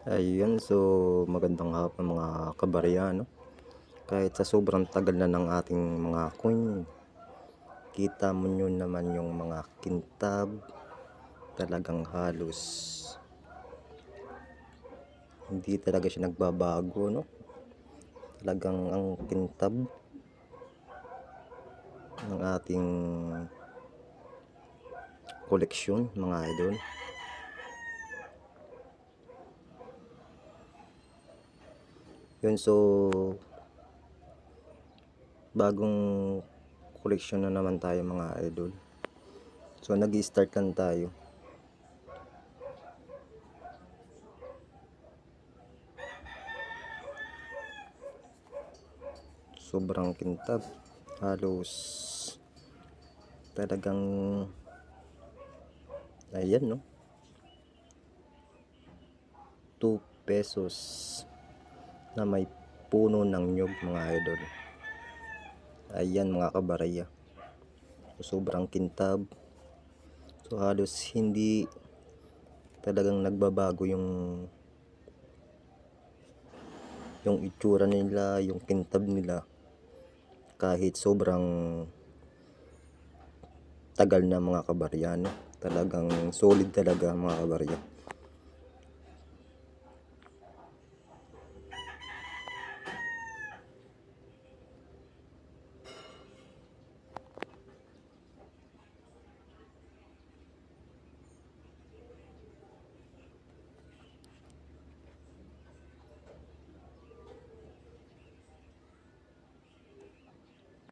Ayun, so magandang hapon mga kabarya, no? Kahit sa sobrang tagal na ng ating mga coin, kita mo nyo naman yung mga kintab, talagang halos hindi talaga siya nagbabago, no? Talagang ang kintab ng ating koleksyon, mga idol. Yun, so bagong koleksyon na naman tayo mga idol. So nag-i-start lang tayo. Sobrang kintab, halos talagang ayan, no? 2 pesos na may puno ng nyug mga idol. Ayan mga kabaraya, so sobrang kintab, so halos hindi talagang nagbabago yung itsura nila, yung kintab nila, kahit sobrang tagal na mga kabarya, no? Talagang solid talaga mga kabarya.